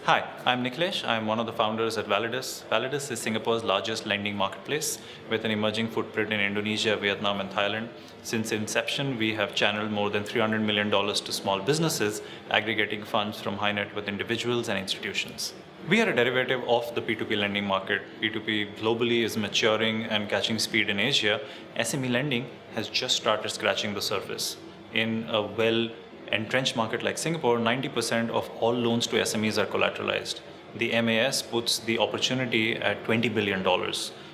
Hi, I'm Nikhilesh. I'm one of the founders at Validus. Validus is Singapore's largest lending marketplace with an emerging footprint in Indonesia, Vietnam, and Thailand. Since inception, we have channeled more than $300 million to small businesses, aggregating funds from high net worth individuals and institutions. We are a derivative of the P2P lending market. P2P globally is maturing and catching speed in Asia. SME lending has just started scratching the surface. In a entrenched market like Singapore, 90% of all loans to SMEs are collateralized. The MAS puts the opportunity at $20 billion.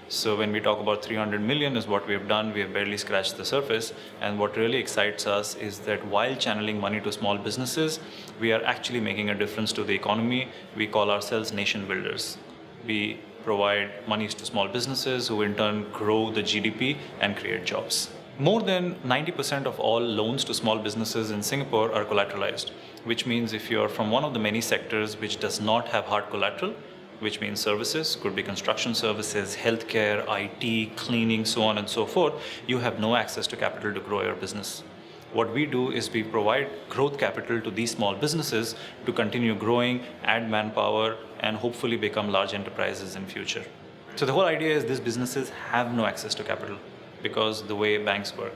So when we talk about 300 million is what we have done, we have barely scratched the surface. And what really excites us is that while channeling money to small businesses, we are actually making a difference to the economy. We call ourselves nation builders. We provide monies to small businesses who in turn grow the GDP and create jobs. More than 90% of all loans to small businesses in Singapore are collateralized, which means if you're from one of the many sectors which does not have hard collateral, which means services, could be construction services, healthcare, IT, cleaning, so on and so forth, you have no access to capital to grow your business. What we do is we provide growth capital to these small businesses to continue growing, add manpower, and hopefully become large enterprises in future. So the whole idea is these businesses have no access to capital, because the way banks work.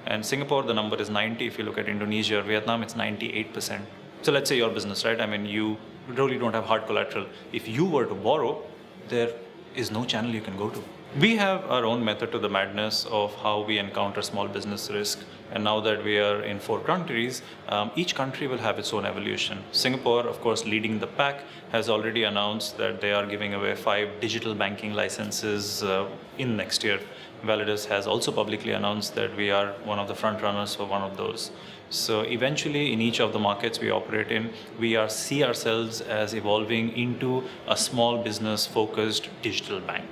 And Singapore, the number is 90. If you look at Indonesia or Vietnam, it's 98%. So let's say your business, right? I mean, you really don't have hard collateral. If you were to borrow, there is no channel you can go to. We have our own method to the madness of how we encounter small business risk. And now that we are in 4 countries, each country will have its own evolution. Singapore, of course, leading the pack, has already announced that they are giving away 5 digital banking licenses in next year. Validus has also publicly announced that we are one of the front runners for one of those. So eventually, in each of the markets we operate in, we see ourselves as evolving into a small business focused digital bank.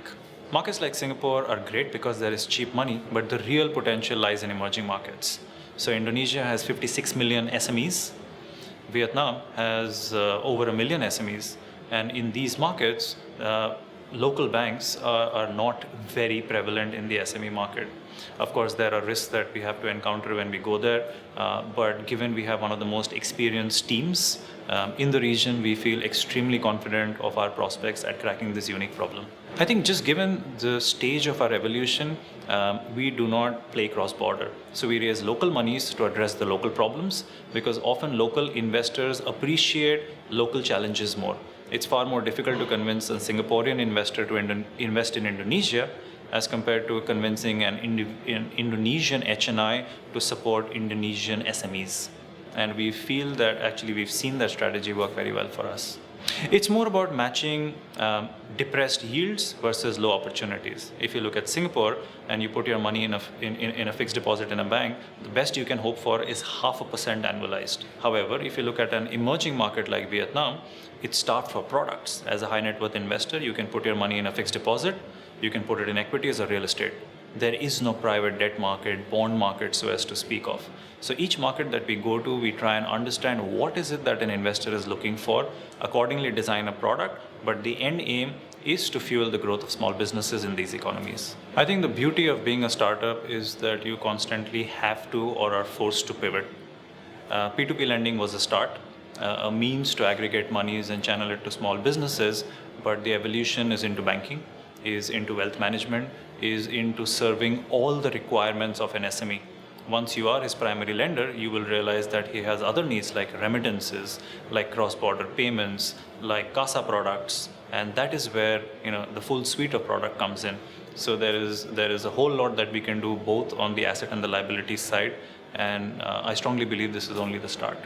Markets like Singapore are great because there is cheap money, but the real potential lies in emerging markets. So Indonesia has 56 million SMEs. Vietnam has over 1 million SMEs. And in these markets, local banks are not very prevalent in the SME market. Of course, there are risks that we have to encounter when we go there, but given we have one of the most experienced teams in the region, we feel extremely confident of our prospects at cracking this unique problem. I think just given the stage of our evolution, we do not play cross-border. So we raise local monies to address the local problems, because often local investors appreciate local challenges more. It's far more difficult to convince a Singaporean investor to invest in Indonesia as compared to convincing an Indonesian HNI to support Indonesian SMEs. And we feel that actually we've seen that strategy work very well for us. It's more about matching depressed yields versus low opportunities. If you look at Singapore and you put your money in a fixed deposit in a bank, the best you can hope for is 0.5% annualized. However, if you look at an emerging market like Vietnam, it's starved for products. As a high net worth investor, you can put your money in a fixed deposit, you can put it in equities or real estate. There is no private debt market, bond market, so as to speak of. So each market that we go to, we try and understand what is it that an investor is looking for, accordingly design a product, but the end aim is to fuel the growth of small businesses in these economies. I think the beauty of being a startup is that you constantly have to or are forced to pivot. P2P lending was a start, a means to aggregate monies and channel it to small businesses, but the evolution is into banking, is into wealth management, is into serving all the requirements of an SME. Once you are his primary lender, you will realize that he has other needs like remittances, like cross-border payments, like CASA products, and that is where the full suite of product comes in. So there is a whole lot that we can do both on the asset and the liability side, and I strongly believe this is only the start.